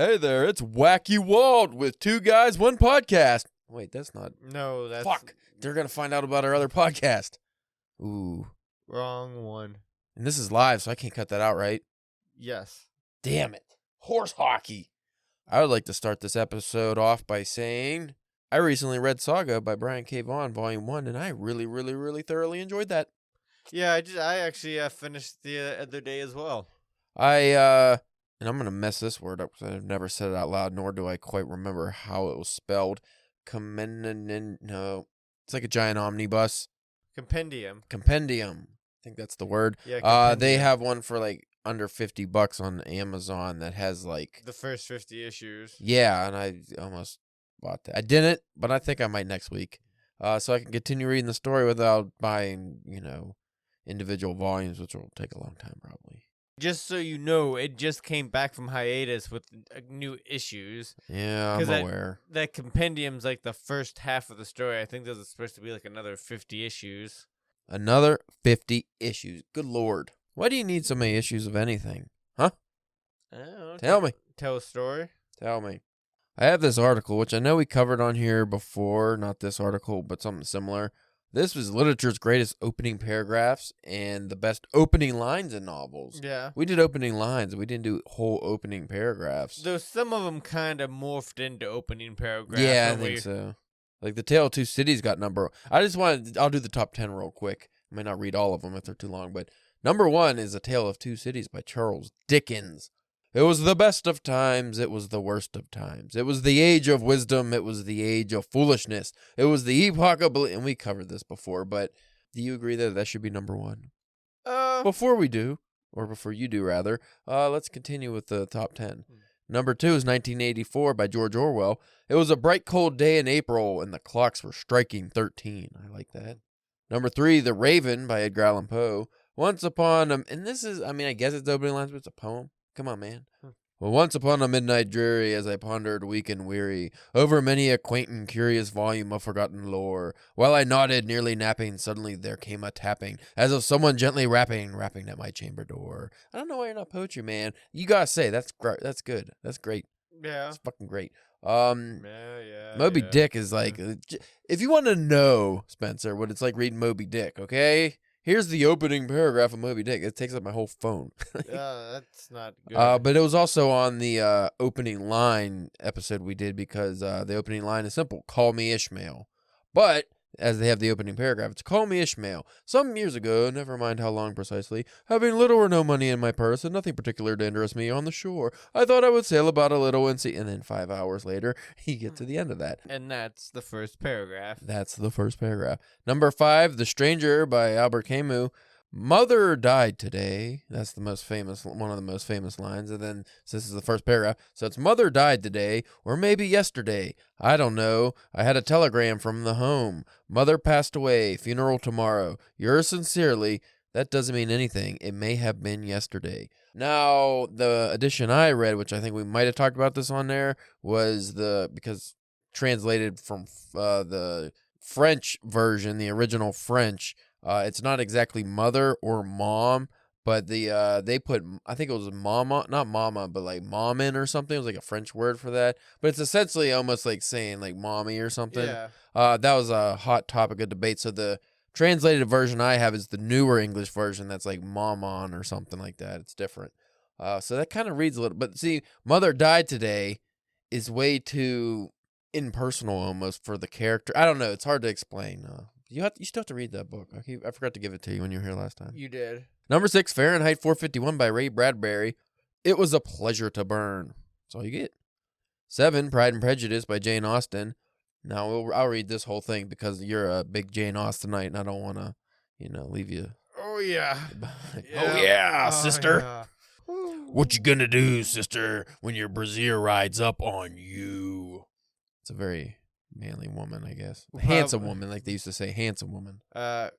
Hey there, it's Wacky Walt with two guys, one podcast. Wait, that's not... No, that's... Fuck, they're going to find out about our other podcast. Ooh. Wrong one. And this is live, so I can't cut that out, right? Yes. Damn it. Horse hockey. I would like to start this episode off by saying I recently read Saga by Brian K. Vaughan, Volume 1, and I really thoroughly enjoyed that. Yeah, I actually finished the other day as well. And I'm going to mess this word up because I've never said it out loud, nor do I quite remember how it was spelled. No. It's like a giant omnibus. Compendium. I think that's the word. Yeah, they have one for like under $50 on Amazon that has like... the first 50 issues. Yeah, and I almost bought that. I didn't, but I think I might next week. So I can continue reading the story without buying, individual volumes, which will take a long time probably. Just so you know, it just came back from hiatus with new issues. Yeah, I'm aware. That compendium's like the first half of the story. I think there's supposed to be like another 50 issues. Another 50 issues. Good Lord. Why do you need so many issues of anything? Huh? I don't know. Tell me. Tell a story. Tell me. I have this article, which I know we covered on here before. Not this article, but something similar. This was literature's greatest opening paragraphs and the best opening lines in novels. Yeah. We did opening lines. We didn't do whole opening paragraphs. Though some of them kind of morphed into opening paragraphs. Yeah, I think so. Like the Tale of Two Cities got number... I'll do the top 10 real quick. I may not read all of them if they're too long, but number 1 is A Tale of Two Cities by Charles Dickens. It was the best of times, it was the worst of times. It was the age of wisdom, it was the age of foolishness. It was the epoch of... And we covered this before, but do you agree that should be number 1? Before we do, or before you do rather, let's continue with the top 10. Number 2 is 1984 by George Orwell. It was a bright cold day in April, and the clocks were striking 13. I like that. Number 3, The Raven by Edgar Allan Poe. Once upon a... And this is, I guess it's opening lines, but it's a poem. Come on, man. Well, once upon a midnight dreary, as I pondered weak and weary, over many a quaint and curious volume of forgotten lore, while I nodded, nearly napping, suddenly there came a tapping, as of someone gently rapping at my chamber door. I don't know why you're not poetry, man. You gotta say, that's good. That's great. Yeah. That's fucking great. Yeah. Moby Dick is like, if you want to know, Spencer, what it's like reading Moby Dick, okay? Here's the opening paragraph of Moby Dick. It takes up my whole phone. That's not good. But it was also on the opening line episode we did because the opening line is simple. Call me Ishmael. But as they have the opening paragraph, it's call me Ishmael. Some years ago, never mind how long precisely, having little or no money in my purse and nothing particular to interest me on the shore, I thought I would sail about a little and see. And then 5 hours later, you get to the end of that. And that's the first paragraph. That's the first paragraph. Number 5, The Stranger by Albert Camus. Mother died today. That's one of the most famous lines. And then, so this is the first paragraph. So it's mother died today, or maybe yesterday. I don't know. I had a telegram from the home. Mother passed away. Funeral tomorrow. Yours sincerely. That doesn't mean anything. It may have been yesterday. Now, the edition I read, which I think we might have talked about this on there, was because translated from the French version, the original French. It's not exactly mother or mom, but they put, I think it was mama, not mama, but like momin or something. It was like a French word for that. But it's essentially almost like saying like mommy or something. Yeah. That was a hot topic of debate. So the translated version I have is the newer English version that's like momon or something like that. It's different. So that kind of reads a little, but see, mother died today is way too impersonal almost for the character. I don't know. It's hard to explain. You still have to read that book. I forgot to give it to you when you were here last time. You did. Number 6, Fahrenheit 451 by Ray Bradbury. It was a pleasure to burn. That's all you get. 7, Pride and Prejudice by Jane Austen. Now, I'll read this whole thing because you're a big Jane Austenite, and I don't want to, leave you. Oh, yeah. Oh, yeah, sister. Yeah. What you gonna do, sister, when your brassiere rides up on you? It's a very... manly woman, I guess. Handsome woman, like they used to say. Handsome woman.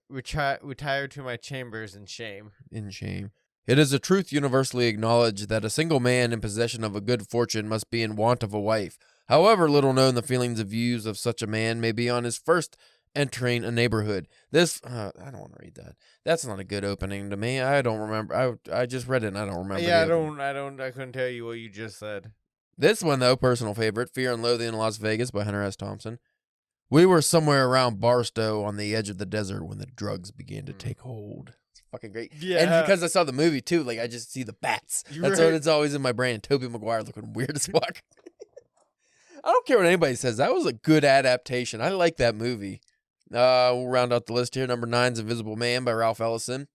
Retire to my chambers in shame. In shame. It is a truth universally acknowledged that a single man in possession of a good fortune must be in want of a wife. However little known the feelings and views of such a man may be on his first entering a neighborhood. This, I don't want to read that. That's not a good opening to me. I don't remember. I just read it and I don't remember. Yeah, I couldn't tell you what you just said. This one, though, personal favorite, Fear and Loathing in Las Vegas by Hunter S. Thompson. We were somewhere around Barstow on the edge of the desert when the drugs began to take hold. It's fucking great. Yeah. And because I saw the movie, too, like, I just see the bats. That's what it's always in my brain. Tobey Maguire looking weird as fuck. I don't care what anybody says. That was a good adaptation. I like that movie. We'll round out the list here. Number 9's Invisible Man by Ralph Ellison.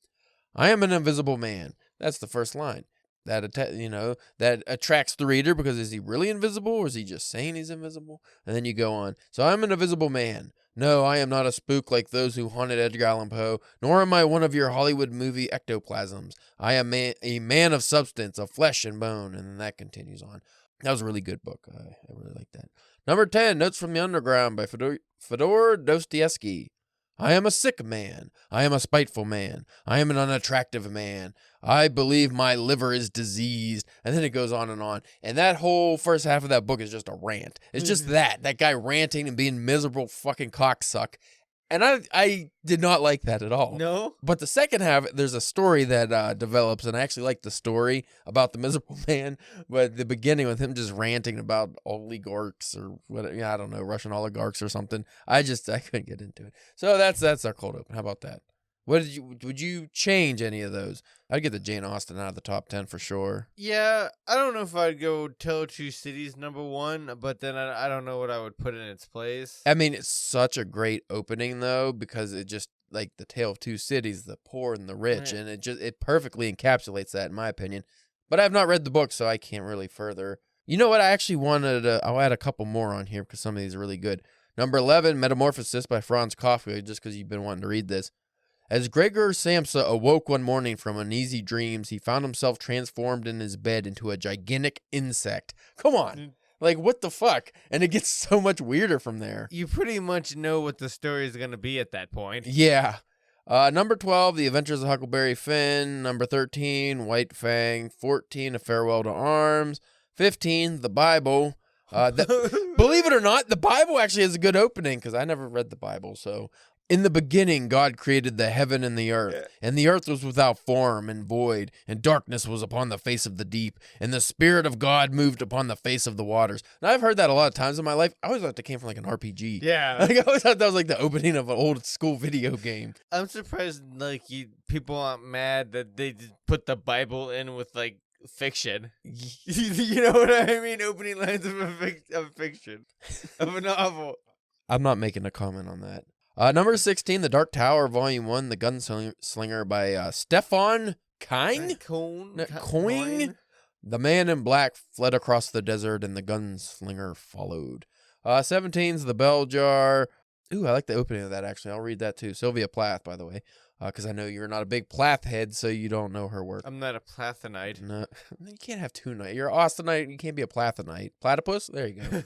I am an invisible man. That's the first line. That attracts the reader because is he really invisible or is he just saying he's invisible? And then you go on. So I'm an invisible man. No, I am not a spook like those who haunted Edgar Allan Poe, nor am I one of your Hollywood movie ectoplasms. I am a man of substance, of flesh and bone. And then that continues on. That was a really good book. I really like that. Number 10, Notes from the Underground by Fyodor Dostoevsky. I am a sick man. I am a spiteful man. I am an unattractive man. I believe my liver is diseased. And then it goes on. And that whole first half of that book is just a rant. It's just that guy ranting and being miserable fucking cocksuck. And I did not like that at all. No? But the second half, there's a story that develops, and I actually like the story about the miserable man. But the beginning with him just ranting about oligarchs or what, I don't know, Russian oligarchs or something. I couldn't get into it. So that's our cold open. How about that? Would you change any of those? I'd get the Jane Austen out of the top 10 for sure. Yeah, I don't know if I'd go Tale of Two Cities number 1, but then I don't know what I would put in its place. I mean, it's such a great opening though, because it just like the Tale of Two Cities, the poor and the rich, Right. and it perfectly encapsulates that in my opinion. But I have not read the book, so I can't really further. You know what? I actually wanted I'll add a couple more on here because some of these are really good. Number 11, Metamorphosis by Franz Kafka, just because you've been wanting to read this. As Gregor Samsa awoke one morning from uneasy dreams, he found himself transformed in his bed into a gigantic insect. Come on. Like, what the fuck? And it gets so much weirder from there. You pretty much know what the story is going to be at that point. Yeah. Number 12, The Adventures of Huckleberry Finn. Number 13, White Fang. 14, A Farewell to Arms. 15, The Bible. Believe it or not, the Bible actually has a good opening because I never read the Bible, so... In the beginning, God created the heaven and the earth, and the earth was without form and void, and darkness was upon the face of the deep, and the Spirit of God moved upon the face of the waters. Now, I've heard that a lot of times in my life. I always thought that came from like an RPG. Yeah. Like, I always thought that was like the opening of an old school video game. I'm surprised people aren't mad that they just put the Bible in with like fiction. You know what I mean? Opening lines of fiction, of a novel. I'm not making a comment on that. Number 16, The Dark Tower, Volume 1, The Gunslinger by Stefan Kine? Coing? The man in black fled across the desert and the gunslinger followed. 17's The Bell Jar. Ooh, I like the opening of that, actually. I'll read that too. Sylvia Plath, by the way. Because I know you're not a big Plath head, so you don't know her work. I'm not a Plathonite. No, you can't have two nights. You're Austinite, you can't be a Plathonite. Platypus? There you go.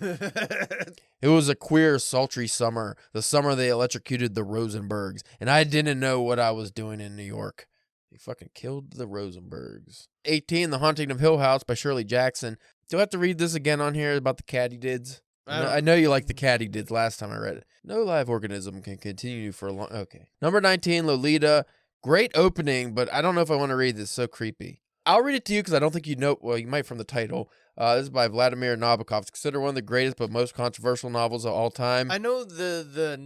It was a queer, sultry summer. The summer they electrocuted the Rosenbergs, and I didn't know what I was doing in New York. They fucking killed the Rosenbergs. 18, The Haunting of Hill House by Shirley Jackson. Do I have to read this again on here about the katydids? I know you liked the katydids last time I read it. No live organism can continue for a long... Okay. Number 19, Lolita. Great opening, but I don't know if I want to read this. It's so creepy. I'll read it to you because I don't think you know... Well, you might from the title. This is by Vladimir Nabokov. It's considered one of the greatest but most controversial novels of all time. I know the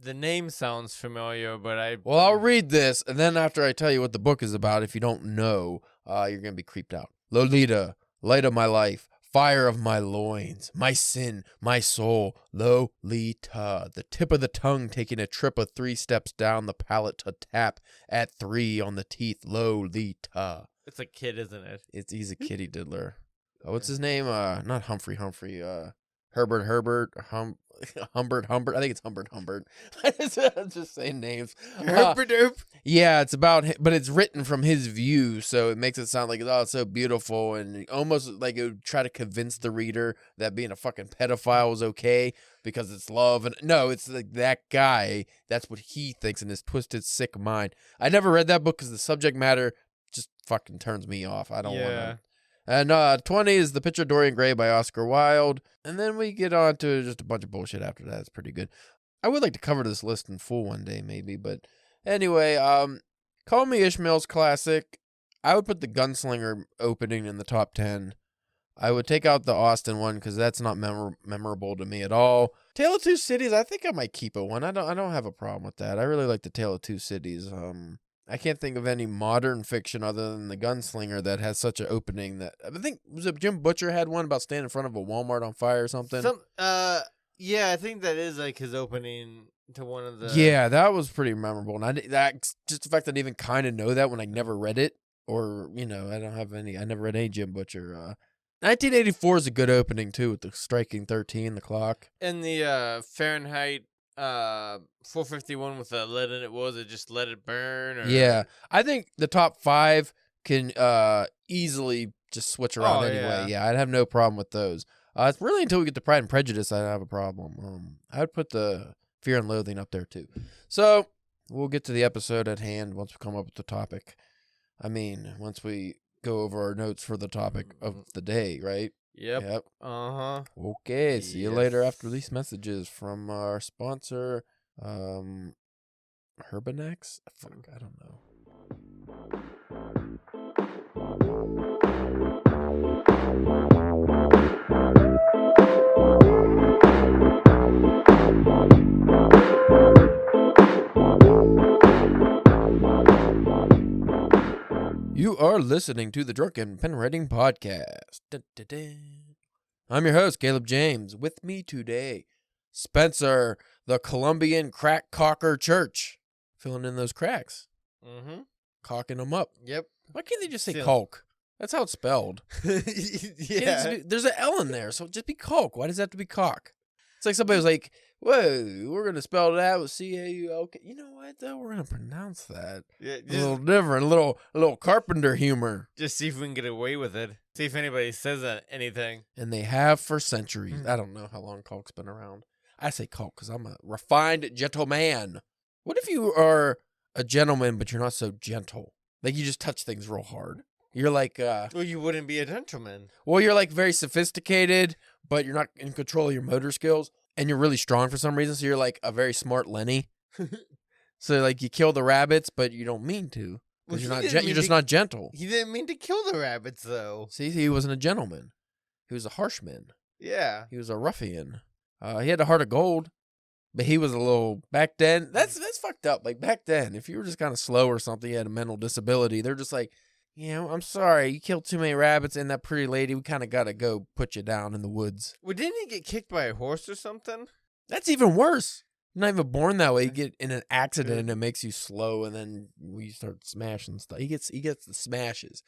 name sounds familiar, but Well, I'll read this, and then after I tell you what the book is about, if you don't know, you're going to be creeped out. Lolita, light of my life. Fire of my loins, my sin, my soul, Lolita. The tip of the tongue taking a trip of 3 steps down the palate to tap at 3 on the teeth, Lolita. It's a kid, isn't it? He's a kitty diddler. What's his name? Not Humphrey. Herbert. Humbert. I think it's Humbert. I'm just saying names. Yeah, it's about him, but it's written from his view, so it makes it sound like, oh, it's so beautiful, and almost like it would try to convince the reader that being a fucking pedophile is okay because it's love. And no, it's like that guy. That's what he thinks in his twisted, sick mind. I never read that book because the subject matter just fucking turns me off. I don't want to. And 20 is The Picture of Dorian Gray by Oscar Wilde. And then we get on to just a bunch of bullshit after that. It's pretty good. I would like to cover this list in full one day, maybe. But anyway, Call Me Ishmael's classic. I would put The Gunslinger opening in the top 10. I would take out the Austin one because that's not memorable to me at all. Tale of Two Cities, I think I might keep it one. I don't have a problem with that. I really like the Tale of Two Cities. I can't think of any modern fiction other than The Gunslinger that has such an opening that I think was it Jim Butcher had one about standing in front of a Walmart on fire or something. Yeah, I think that is like his opening to one of the. Yeah, that was pretty memorable, and just the fact that I even kind of know that when I never read it, or I never read any Jim Butcher. 1984 is a good opening too, with the striking 13, the clock, and the Fahrenheit 451 with the lead in it. Was it just Let It Burn? Or... Yeah, I think the top 5 can easily just switch around anyway. Yeah, I'd have no problem with those. It's really until we get to Pride and Prejudice I'd have a problem. I would put the Fear and Loathing up there too. So we'll get to the episode at hand once we come up with the topic. I mean, once we go over our notes for the topic of the day, right? Yep. Uh-huh. Okay, see you later after these messages from our sponsor, Herbanex? Fuck, I don't know. You are listening to the Drunken Pen Writing Podcast. I'm your host, Caleb James. With me today, Spencer, the Colombian Crack Cocker Church. Filling in those cracks. Mm-hmm. Cocking them up. Yep. Why can't they just say caulk? That's how it's spelled. Yeah. There's an L in there, so just be caulk. Why does it have to be cock? It's like somebody was like, whoa, we're going to spell that with C-A-U-L-K. You know what, though? We're going to pronounce that. Yeah, a little different, a little carpenter humor. Just see if we can get away with it. See if anybody says anything. And they have for centuries. I don't know how long caulk's been around. I say caulk because I'm a refined gentleman. What if you are a gentleman, but you're not so gentle? Like you just touch things real hard. You're like... well, you wouldn't be a gentleman. Well, you're like very sophisticated, but you're not in control of your motor skills. And you're really strong for some reason, so you're like a very smart Lenny. So like you kill the rabbits, but you don't mean to. Because you're just not gentle. He didn't mean to kill the rabbits, though. See, he wasn't a gentleman. He was a harshman. Yeah. He was a ruffian. He had a heart of gold, but he was a little... Back then, that's fucked up. Like, back then, if you were just kind of slow or something, you had a mental disability, they're just like, I'm sorry, you killed too many rabbits and that pretty lady, we kind of got to go put you down in the woods. Well, didn't he get kicked by a horse or something? That's even worse. You're not even born that way. You get in an accident and it makes you slow, and then you start smashing stuff. He gets the smashes.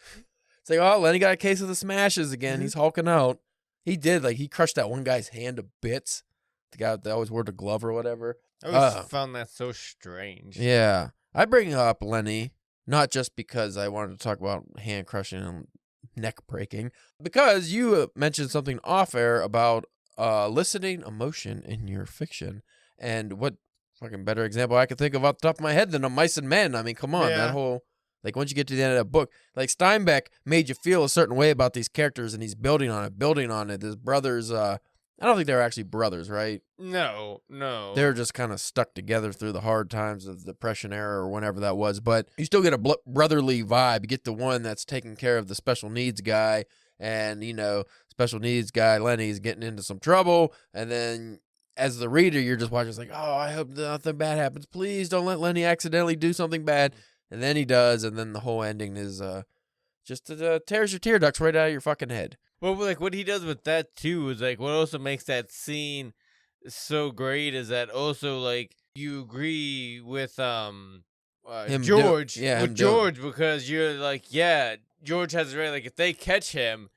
It's like, oh, Lenny got a case of the smashes again. He's hulking out. He did. Like, he crushed that one guy's hand to bits. The guy that always wore the glove or whatever. I always found that so strange. Yeah. I bring up Lenny, not just because I wanted to talk about hand crushing and neck breaking, because you mentioned something off air about eliciting emotion in your fiction. And what fucking better example I could think of off the top of my head than a Mice and Men. I mean, come on, that whole, like, once you get to the end of that book, like, Steinbeck made you feel a certain way about these characters, and he's building on it. His brothers, I don't think they were actually brothers, right? No. They were just kind of stuck together through the hard times of the Depression era or whenever that was. But you still get a brotherly vibe. You get the one that's taking care of the special needs guy, and, special needs guy Lenny's getting into some trouble, and then... As the reader, you're just watching, it's like, oh, I hope nothing bad happens. Please don't let Lenny accidentally do something bad. And then he does, and then the whole ending is just tears your tear ducts right out of your fucking head. Well, like, what he does with that, too, is, like, what also makes that scene so great is that also, like, you agree with George. George, because you're like, yeah, George has it right. Like, if they catch him,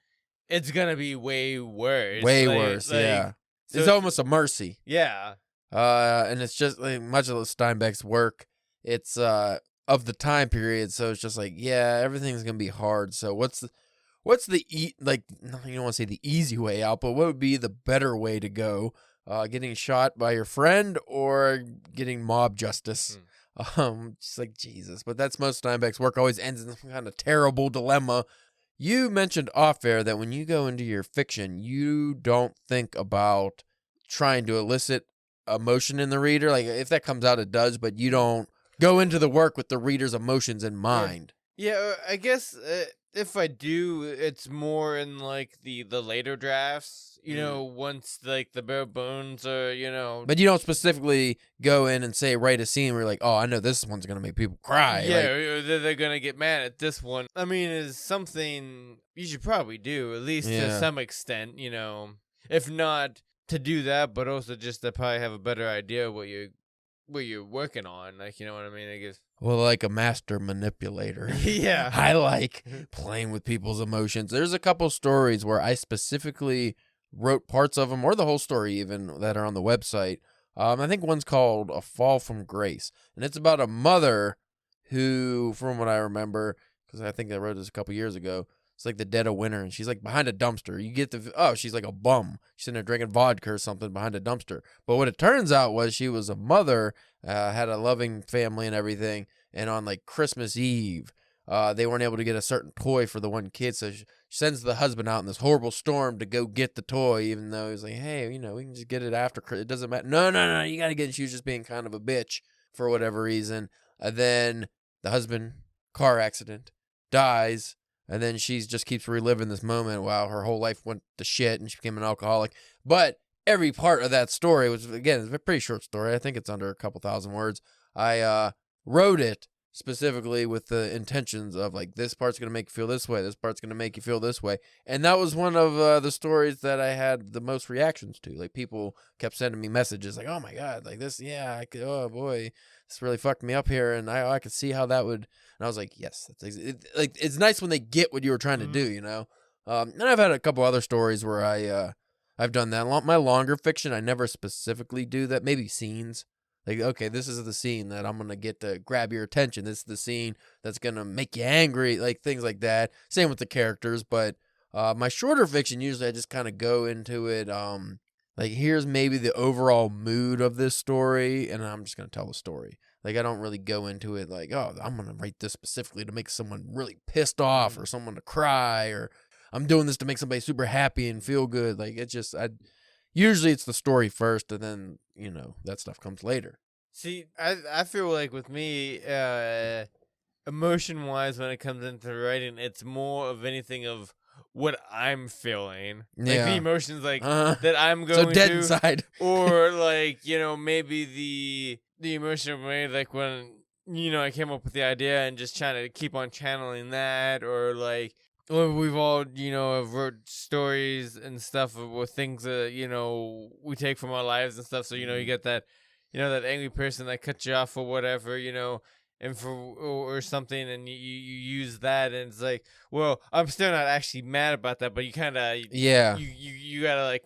it's going to be way worse. Yeah. So it's almost a mercy. Yeah. And it's just like much of Steinbeck's work. It's of the time period, so it's just like, yeah, everything's gonna be hard. So what's the you don't want to say the easy way out, but what would be the better way to go? Getting shot by your friend or getting mob justice? Just like Jesus. But that's most Steinbeck's work. Always ends in some kind of terrible dilemma. You mentioned off air that when you go into your fiction, you don't think about trying to elicit emotion in the reader. Like, if that comes out, it does, but you don't go into the work with the reader's emotions in mind. Yeah, I guess If I do, it's more in like the later drafts. You know, once like the bare bones are, But you don't specifically go in and say write a scene where you're like, oh, I know this one's gonna make people cry. yeah, Like, or they're gonna get mad at this one. I mean, is something you should probably do at least to Yeah. some extent. You know, if not to do that, but also just to probably have a better idea of what you're working on. Like, you know what I mean? I guess. well, like a master manipulator. Yeah. I like playing with people's emotions. There's a couple stories where I specifically wrote parts of them, or the whole story even, that are on the website. I think one's called A Fall from Grace, and it's about a mother who, from what I remember, because I think I wrote this a couple years ago, it's like the dead of winter, and she's like behind a dumpster. You get she's like a bum. She's in there drinking vodka or something behind a dumpster. But what it turns out was she was a mother, had a loving family and everything, and on like Christmas Eve, they weren't able to get a certain toy for the one kid, so she sends the husband out in this horrible storm to go get the toy, even though he's like, hey, we can just get it after Christmas. It doesn't matter. No, you got to get it. She was just being kind of a bitch for whatever reason. And then the husband, car accident, dies. And then she just keeps reliving this moment. Wow, her whole life went to shit and she became an alcoholic. But every part of that story was, again, it's a pretty short story. I think it's under a couple thousand words. I wrote it specifically with the intentions of like, this part's going to make you feel this way. This part's going to make you feel this way. And that was one of the stories that I had the most reactions to. Like, people kept sending me messages like, oh my God, like this. Yeah, oh boy, this really fucked me up here. And I could see how that would. And I was like, yes, it's nice when they get what you were trying to do, you know? And I've had a couple other stories where I've done that. My longer fiction, I never specifically do that. Maybe scenes. Like, okay, this is the scene that I'm going to get to grab your attention. This is the scene that's going to make you angry, like things like that. Same with the characters. But my shorter fiction, usually I just kind of go into it. Like, here's maybe the overall mood of this story, and I'm just going to tell the story. Like, I don't really go into it like, oh, I'm going to write this specifically to make someone really pissed off or someone to cry, or I'm doing this to make somebody super happy and feel good. Like, usually it's the story first, and then, that stuff comes later. See, I feel like with me, emotion-wise, when it comes into writing, it's more of anything of what I'm feeling. Like the emotions that I'm going so dead to. Inside. Or like, maybe the emotion of me, like when, I came up with the idea and just trying to keep on channeling that, or like, we've all, have wrote stories and stuff with things that, we take from our lives and stuff. So, you get that, that angry person that cuts you off or whatever, and or something, and you use that, and it's like, well, I'm still not actually mad about that, but you kind of, you gotta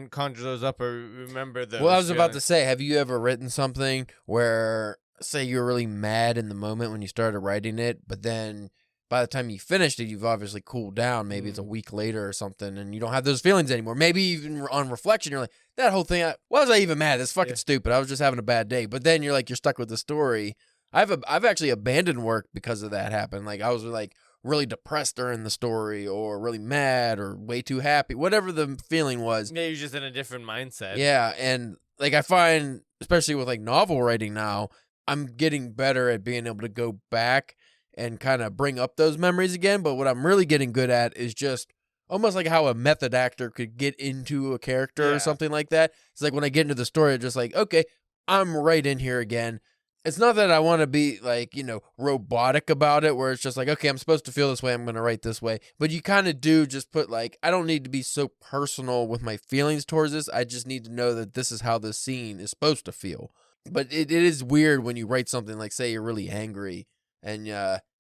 conjure those up or remember those. Well, I was about to say, have you ever written something where, say, you were really mad in the moment when you started writing it, but then by the time you finished it, you've obviously cooled down. Maybe it's a week later or something, and you don't have those feelings anymore. Maybe even on reflection, you're like, that whole thing, why was I even mad? That's fucking stupid. I was just having a bad day. But then you're stuck with the story. I've actually abandoned work because of that happened. Like, I was like really depressed during the story, or really mad, or way too happy, whatever the feeling was. Yeah, you're just in a different mindset. Yeah, and like I find, especially with like novel writing now, I'm getting better at being able to go back and kind of bring up those memories again. But what I'm really getting good at is just almost like how a method actor could get into a character or something like that. It's like when I get into the story, it's just like, okay, I'm right in here again. It's not that I want to be like, robotic about it, where it's just like, okay, I'm supposed to feel this way, I'm going to write this way. But you kind of do just put like, I don't need to be so personal with my feelings towards this. I just need to know that this is how this scene is supposed to feel. But it is weird when you write something like, say, you're really angry, and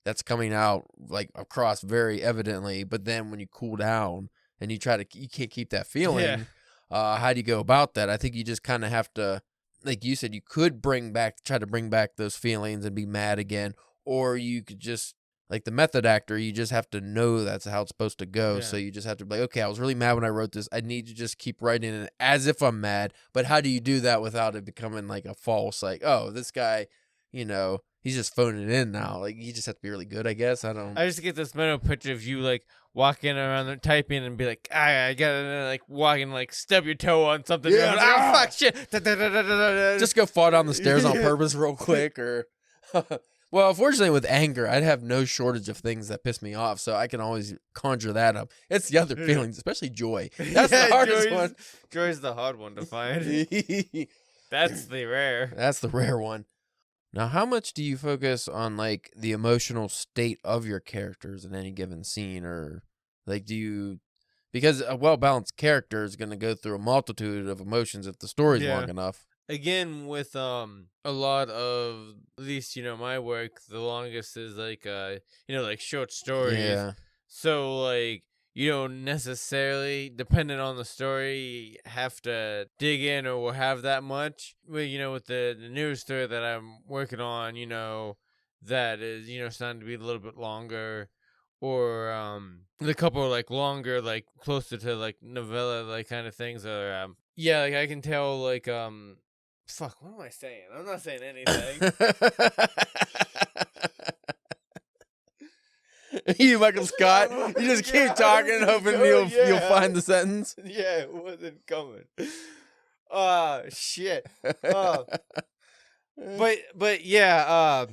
that's coming out like across very evidently. But then when you cool down and you can't keep that feeling. How do you go about that? I think you just kind of have to, like you said, you could try to bring back those feelings and be mad again, or you could just, like the method actor, you just have to know that's how it's supposed to go. Yeah. So you just have to be like, okay, I was really mad when I wrote this. I need to just keep writing it as if I'm mad. But how do you do that without it becoming like a false, like, oh, this guy, he's just phoning it in now. Like, you just have to be really good, I guess. I just get this mental picture of you like walking around there typing and be like, I gotta like walking, like stub your toe on something. Yeah, like, oh fuck shit. Just go fall down the stairs on purpose real quick, or Well, fortunately, with anger, I'd have no shortage of things that piss me off, so I can always conjure that up. It's the other feelings, especially joy. That's the hardest one. Joy's the hard one to find. That's the rare. That's the rare one. Now, how much do you focus on, like, the emotional state of your characters in any given scene? Or, like, do you... Because a well-balanced character is going to go through a multitude of emotions if the story's long enough. Again, with a lot of, at least, my work, the longest is like like short stories. Yeah. So like you don't necessarily, depending on the story, have to dig in or have that much. But with the news story that I'm working on, that is starting to be a little bit longer. Or the couple are like longer, like closer to like novella like kind of things. Or like I can tell like fuck, what am I saying? I'm not saying anything. You, Michael Scott, you just keep talking, hoping you'll find the sentence. Yeah, it wasn't coming. Shit. But yeah,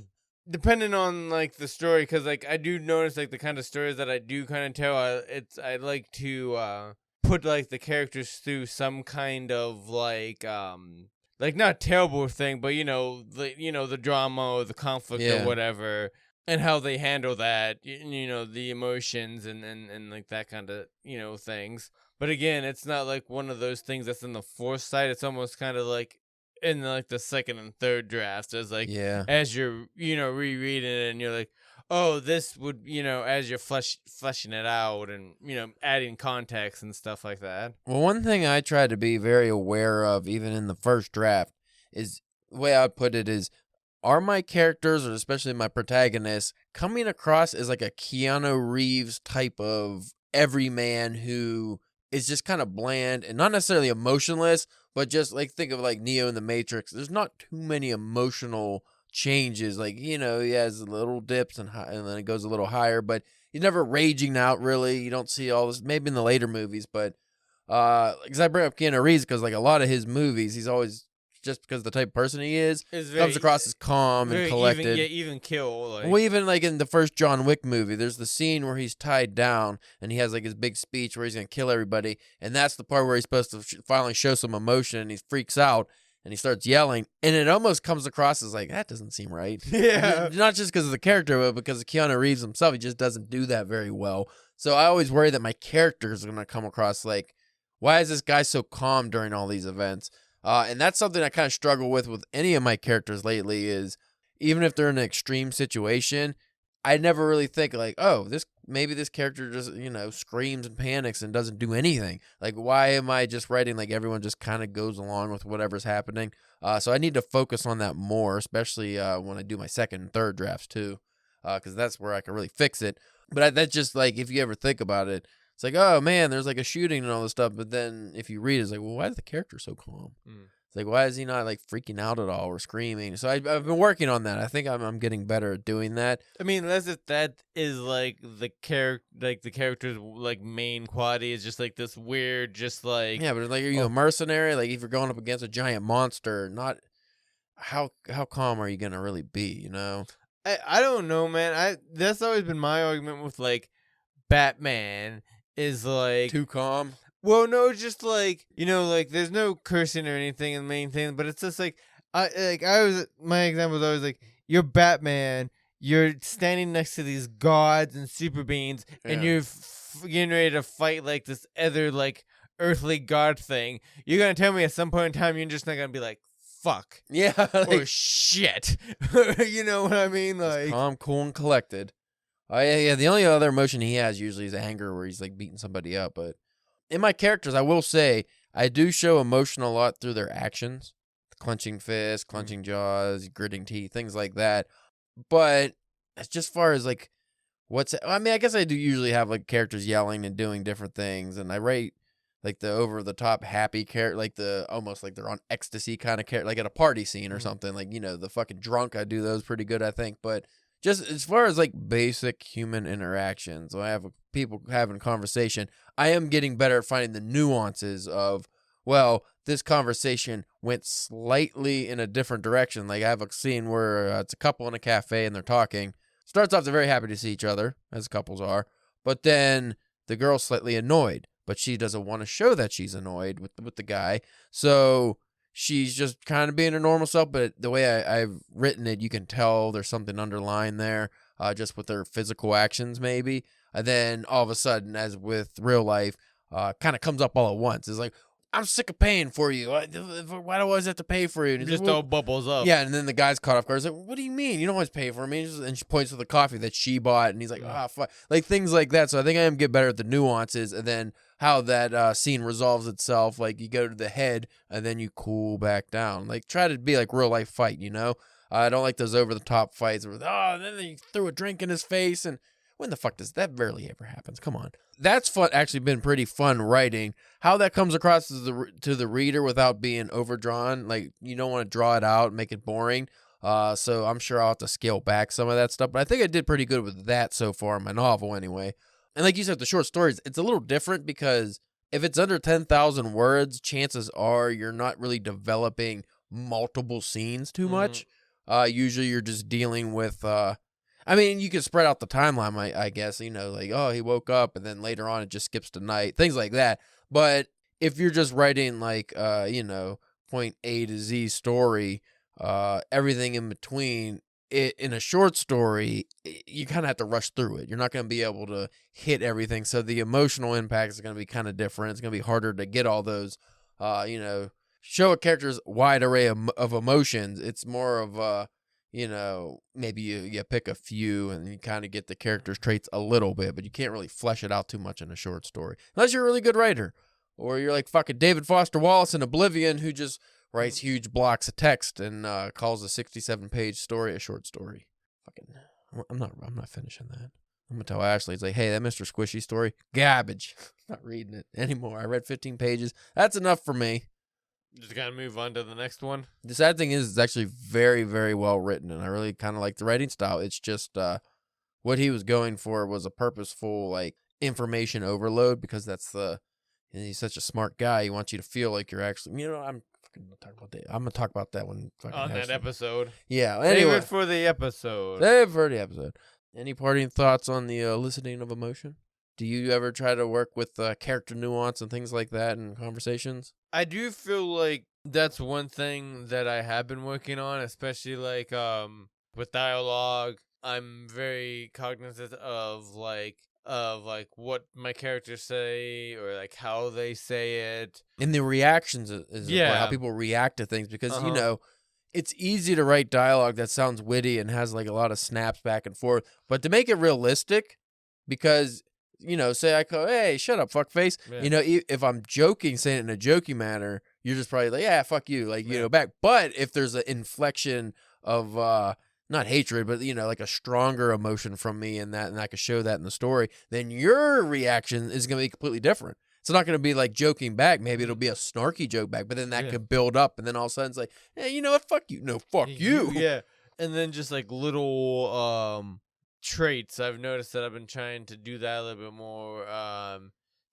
depending on like the story, because like I do notice like the kind of stories that I do kind of tell, I like to put like the characters through some kind of like not terrible thing, but the drama or the conflict or whatever, and how they handle that, the emotions and like that kind of things. But again, it's not like one of those things that's in the foresight. It's almost kind of like in like the second and third drafts, as like as you're rereading it and you're like, oh, this would as you're fleshing it out and adding context and stuff like that. Well, one thing I try to be very aware of, even in the first draft, is the way I'd put it is, are my characters, or especially my protagonists, coming across as like a Keanu Reeves type of everyman who is just kind of bland and not necessarily emotionless, but just like think of like Neo in the Matrix. There's not too many emotional changes. Like, he has little dips and then it goes a little higher, but he's never raging out really. You don't see all this, maybe in the later movies, but because I bring up Keanu Reeves because like a lot of his movies, he's always, just because the type of person he is comes across as calm and collected. Even kill. Like. Well, even like in the first John Wick movie, there's the scene where he's tied down and he has like his big speech where he's going to kill everybody. And that's the part where he's supposed to finally show some emotion, and he freaks out and he starts yelling. And it almost comes across as like, that doesn't seem right. Yeah. Not just because of the character, but because of Keanu Reeves himself. He just doesn't do that very well. So I always worry that my characters are going to come across like, why is this guy so calm during all these events? And that's something I kind of struggle with any of my characters lately, is even if they're in an extreme situation, I never really think like, oh, maybe this character just, screams and panics and doesn't do anything. Like, why am I just writing like everyone just kind of goes along with whatever's happening? So I need to focus on that more, especially when I do my second and third drafts too, because that's where I can really fix it. But that's just like, if you ever think about it, it's like, oh man, there's like a shooting and all this stuff. But then if you read it, it's like, well, why is the character so calm? It's like, why is he not like freaking out at all or screaming? So I've been working on that. I think I'm getting better at doing that. I mean, that is like the character's like main quality is just like this weird, just like, yeah. But like, are you a mercenary? Like, if you're going up against a giant monster, not how calm are you gonna really be? I don't know, man. That's always been my argument with like Batman. Is like too calm. Well, no, just like like there's no cursing or anything in the main thing, but it's just like my example is always like, you're Batman, you're standing next to these gods and super beings, and you're getting ready to fight like this other like earthly god thing. You're gonna tell me at some point in time you're just not gonna be like, fuck, yeah, or shit, you know what I mean? Like, calm, cool, and collected. Oh, yeah. The only other emotion he has usually is anger, where he's like beating somebody up. But in my characters, I will say I do show emotion a lot through their actions, clenching fists, clenching jaws, gritting teeth, things like that. But as just far as like I guess I do usually have like characters yelling and doing different things, and I write like the over the top happy character, like the almost like they're on ecstasy kind of character, like at a party scene or something. Like the fucking drunk, I do those pretty good, I think, but. Just as far as like basic human interactions, when I have people having a conversation, I am getting better at finding the nuances of, well, this conversation went slightly in a different direction. Like I have a scene where it's a couple in a cafe and they're talking. Starts off, they're very happy to see each other, as couples are. But then the girl's slightly annoyed, but she doesn't want to show that she's annoyed with the guy. So she's just kind of being her normal self. But the way I've written it, you can tell there's something underlying there, just with her physical actions maybe. And then all of a sudden, as with real life, kind of comes up all at once. It's like, I'm sick of paying for you. Why do I always have to pay for you? And Just all bubbles up. Yeah, and then the guy's caught off guard. He's like, what do you mean? You don't always pay for me. And she points to the coffee that she bought, and he's like, fuck. Like, things like that. So I think I am get better at the nuances, and then how that scene resolves itself. Like, you go to the head, and then you cool back down. Like, try to be like real-life fight, you know? I don't like those over-the-top fights where, and then they threw a drink in his face, and when the fuck does that barely ever happens? Come on. That's fun. Actually been pretty fun writing. How that comes across to the reader without being overdrawn. Like, you don't want to draw it out and make it boring. So I'm sure I'll have to scale back some of that stuff. But I think I did pretty good with that so far in my novel anyway. And like you said, the short stories, it's a little different because if it's under 10,000 words, chances are you're not really developing multiple scenes too much. Usually you're just dealing with... I mean, you can spread out the timeline, I guess, you know, like, oh, he woke up and then later on it just skips to night, things like that. But if you're just writing like, point A to Z story, everything in between, in a short story, you kind of have to rush through it. You're not going to be able to hit everything. So the emotional impact is going to be kind of different. It's going to be harder to get all those, show a character's wide array of emotions. It's more of maybe you pick a few and you kind of get the character's traits a little bit, but you can't really flesh it out too much in a short story. Unless you're a really good writer. Or you're like fucking David Foster Wallace in Oblivion who just writes huge blocks of text and calls a 67-page story a short story. Fucking, I'm not finishing that. I'm going to tell Ashley, it's like, hey, that Mr. Squishy story, garbage. I'm not reading it anymore. I read 15 pages. That's enough for me. Just gotta move on to the next one. The sad thing is, it's actually very, very well written, and I really kind of like the writing style. It's just what he was going for was a purposeful, like, information overload, because he's such a smart guy. He wants you to feel like you're actually, I'm fucking gonna talk about that. I'm gonna talk about that one on that episode. Yeah. Anyway, save it for the episode. Save it for the episode. Any parting thoughts on the eliciting of emotion? Do you ever try to work with character nuance and things like that in conversations? I do feel like that's one thing that I have been working on, especially like with dialogue. I'm very cognizant of what my characters say or like how they say it. And the reactions is how people react to things, because it's easy to write dialogue that sounds witty and has like a lot of snaps back and forth, but to make it realistic, because say I go, hey, shut up, fuckface. Yeah. If I'm joking, saying it in a jokey manner, you're just probably like, yeah, fuck you, like, back. But if there's an inflection of, not hatred, but, like a stronger emotion from me in that, and I can show that in the story, then your reaction is going to be completely different. It's not going to be like joking back. Maybe it'll be a snarky joke back, but then that could build up. And then all of a sudden it's like, hey, you know what? Fuck you. No, fuck you. Yeah. And then just like little, traits. I've noticed that I've been trying to do that a little bit more,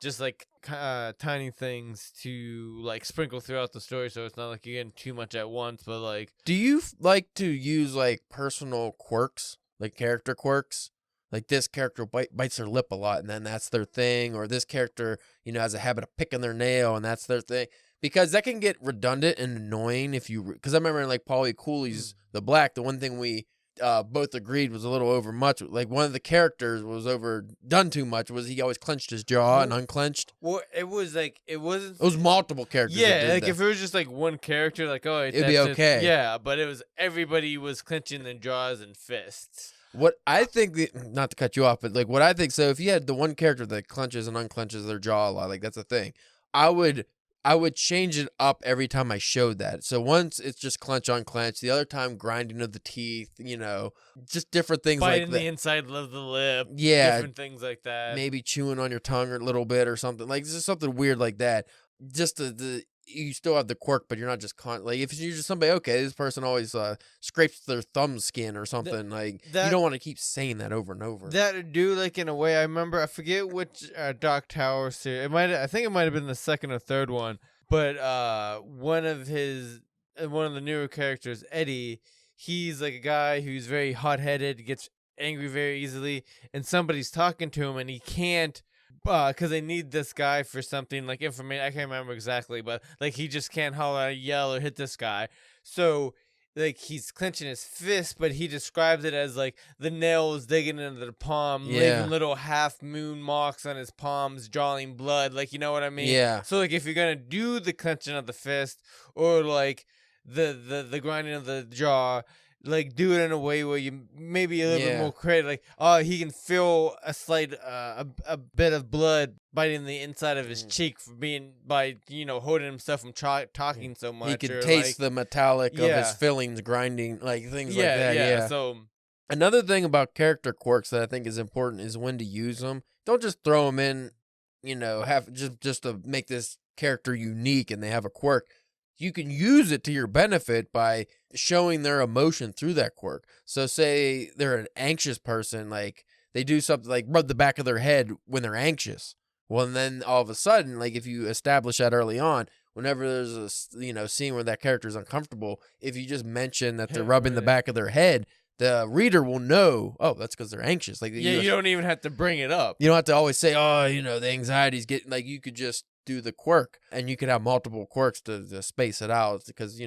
just like tiny things to like sprinkle throughout the story, so it's not like you're getting too much at once. But like, do you like to use like personal quirks, like character quirks, like this character bites their lip a lot and then that's their thing, or this character has a habit of picking their nail and that's their thing? Because that can get redundant and annoying because I remember in like Paulie Cooley's The Black, the one thing we both agreed was a little over much. Like one of the characters was overdone too much. Was he always clenched his jaw and unclenched? Well, it was like it wasn't. It was multiple characters. Yeah, like if it was just like one character, like it'd be okay. Yeah, but it was everybody was clenching their jaws and fists. What I think, not to cut you off, but like what I think. So if you had the one character that clenches and unclenches their jaw a lot, like that's a thing. I would change it up every time I showed that. So once it's just clench, unclench. The other time grinding of the teeth, just different things biting like that. The inside of the lip. Yeah. Different things like that. Maybe chewing on your tongue a little bit or something. Like just something weird like that. Just to you still have the quirk, but you're not just like if you're just somebody, okay, this person always scrapes their thumb skin or something, like you don't want to keep saying that over and over. That do like in a way. I remember, I forget which Dark Tower series. I think it might have been the second or third one, but one of the newer characters, Eddie, he's like a guy who's very hot-headed, gets angry very easily, and somebody's talking to him and he can't, because they need this guy for something like information. I can't remember exactly, but like he just can't holler, yell, or hit this guy. So like he's clenching his fist, but he describes it as like the nails digging into the palm, leaving little half moon marks on his palms, drawing blood. Like, you know what I mean? Yeah. So like if you're gonna do the clenching of the fist or like the grinding of the jaw, like do it in a way where you maybe a little bit more creative. Like, oh, he can feel a slight a bit of blood biting the inside of his cheek for by holding himself from talking so much. He could or taste like, the metallic of his fillings grinding, like things like that. Yeah. So another thing about character quirks that I think is important is when to use them. Don't just throw them in, have just to make this character unique and they have a quirk. You can use it to your benefit by showing their emotion through that quirk. So say they're an anxious person, like they do something like rub the back of their head when they're anxious. Well, and then all of a sudden, like if you establish that early on, whenever there's a scene where that character is uncomfortable, if you just mention that they're rubbing the back of their head, the reader will know, oh, that's because they're anxious. Like you don't even have to bring it up. You don't have to always say, oh, the anxiety's getting, like you could just do the quirk, and you could have multiple quirks to space it out, because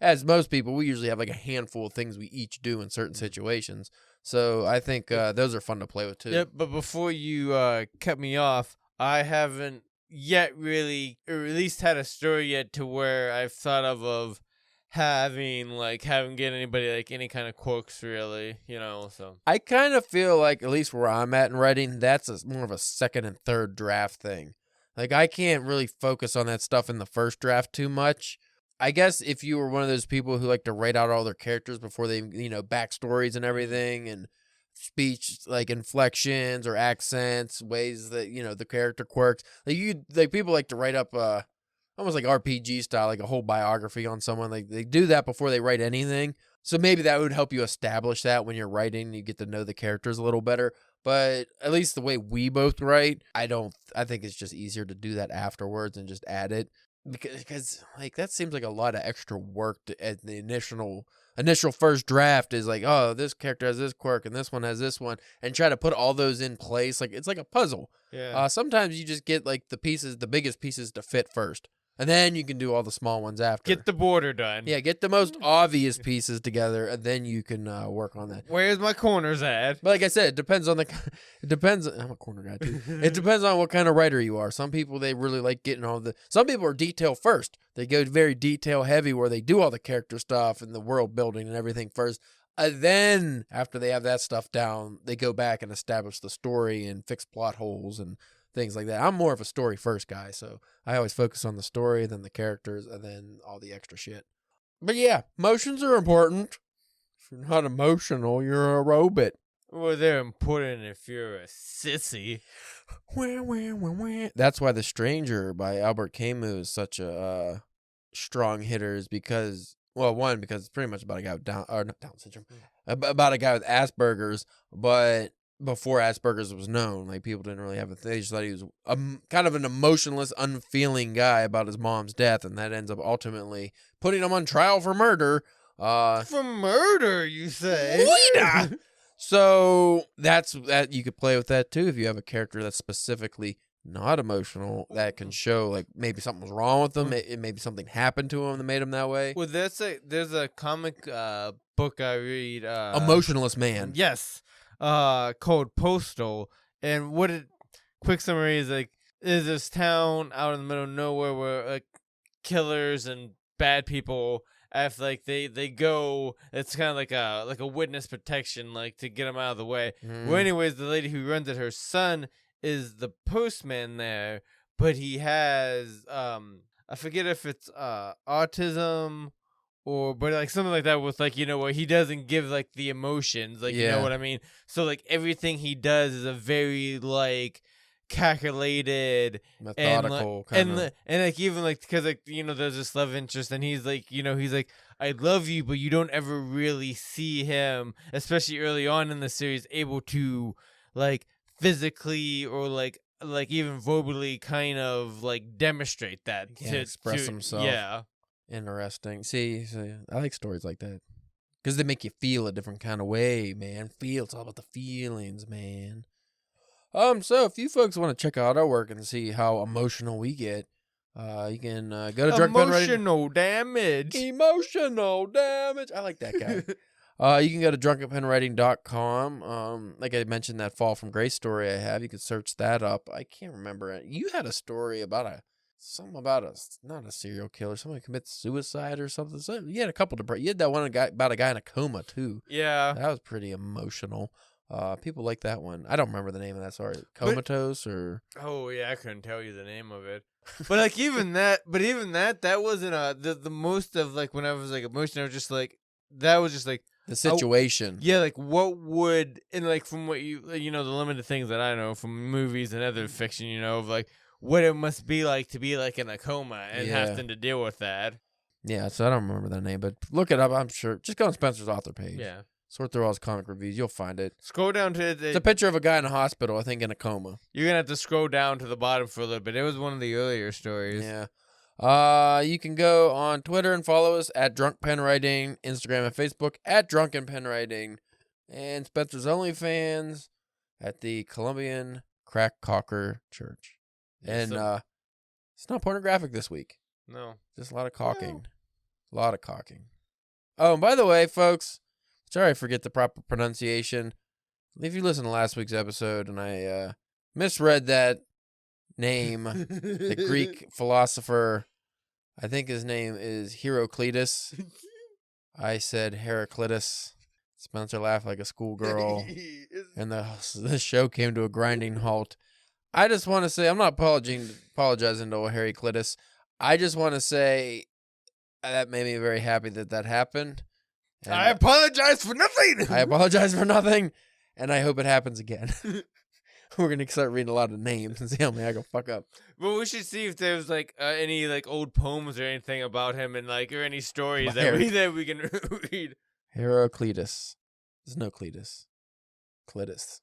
as most people, we usually have like a handful of things we each do in certain situations. So I think those are fun to play with too. Yep. But before you cut me off, I haven't yet really, or at least had a story yet to where I've thought of having get anybody like any kind of quirks really, so I kind of feel like, at least where I'm at in writing, that's more of a second and third draft thing. Like, I can't really focus on that stuff in the first draft too much. I guess if you were one of those people who like to write out all their characters before they, backstories and everything, and speech, like inflections or accents, ways that, the character quirks. Like people like to write up almost like RPG style, like a whole biography on someone. Like they do that before they write anything. So maybe that would help you establish that when you're writing, you get to know the characters a little better. But at least the way we both write, I think it's just easier to do that afterwards and just add it. Because like that seems like a lot of extra work at the initial first draft is like, oh, this character has this quirk and this one has this one, and try to put all those in place. Like it's like a puzzle. Yeah. Sometimes you just get like the biggest pieces to fit first. And then you can do all the small ones after. Get the border done. Yeah, get the most obvious pieces together, and then you can work on that. Where's my corners at? But like I said, it depends on I'm a corner guy too. It depends on what kind of writer you are. Some people, they really like getting some people are detail first. They go very detail heavy where they do all the character stuff and the world building and everything first. And then after they have that stuff down, they go back and establish the story and fix plot holes and things like that. I'm more of a story first guy, so I always focus on the story, then the characters, and then all the extra shit. But yeah, motions are important. If you're not emotional, you're a robot. Well, they're important if you're a sissy. That's why The Stranger by Albert Camus is such a strong hitter, is because, well, one, because it's pretty much about a guy with not Down syndrome, about a guy with Asperger's, but before Asperger's was known, like people didn't really have they just thought he was kind of an emotionless, unfeeling guy about his mom's death, and that ends up ultimately putting him on trial for murder. For murder, you say? So that you could play with that too if you have a character that's specifically not emotional, that can show like maybe something was wrong with them, maybe something happened to him that made him that way. Well, there's a comic book I read, Emotionless Man. Yes. Called Postal, and quick summary is like, there's this town out in the middle of nowhere where like killers and bad people, after like they go, it's kind of like a witness protection, like to get them out of the way. Well, anyways, the lady who runs it, her son is the postman there, but he has I forget if it's autism, but like something like that, with like, where he doesn't give like the emotions, like, you know what I mean? So like everything he does is a very like calculated, Methodical kind of. and like even like because like there's this love interest, and he's like he's like, I love you, but you don't ever really see him, especially early on in the series, able to like physically or like even verbally kind of like demonstrate that to express himself. Yeah. Interesting. See, I like stories like that because they make you feel a different kind of way, man. It's all about the feelings, man. So if you folks want to check out our work and see how emotional we get, you can go to Drunken Emotional damage. Emotional damage. I like that guy. You can go to drunkenpenwriting.com. Like I mentioned, that Fall from Grace story I have, you can search that up. I can't remember it. You had a story about not a serial killer, somebody commits suicide or something. So you had a couple you had that one about a guy in a coma too. Yeah. That was pretty emotional. People like that one. I don't remember the name of that. Sorry, Comatose or. Oh yeah, I couldn't tell you the name of it. But like even that, that wasn't the most of like when I was like emotional. I was just like that was just like the situation. Yeah, like what would and like from what the limited things that I know from movies and other fiction, of like what it must be like to be like in a coma and having to deal with that. Yeah, so I don't remember that name, but look it up. I'm sure. Just go on Spencer's author page. Yeah. Sort through all his comic reviews. You'll find it. Scroll down to it's a picture of a guy in a hospital, I think, in a coma. You're going to have to scroll down to the bottom for a little bit. It was one of the earlier stories. Yeah. You can go on Twitter and follow us at Drunk Pen Writing, Instagram and Facebook at Drunken Pen Writing, and Spencer's OnlyFans at the Colombian Crack Cocker Church. And it's not pornographic this week. No. Just a lot of cocking. A lot of cocking. Oh, and by the way, folks, sorry I forget the proper pronunciation. If you listen to last week's episode and I misread that name, the Greek philosopher, I think his name is Heraclitus. I said Heraclitus. Spencer laughed like a schoolgirl. And the show came to a grinding halt. I just want to say, I'm not apologizing to Heraclitus. I just want to say that made me very happy that happened. And I apologize for nothing. I apologize for nothing, and I hope it happens again. We're gonna start reading a lot of names and see how many I can fuck up. Well, we should see if there's like any like old poems or anything about him, and like or any stories that we can read. Heraclitus. There's no Cletus. Clitus.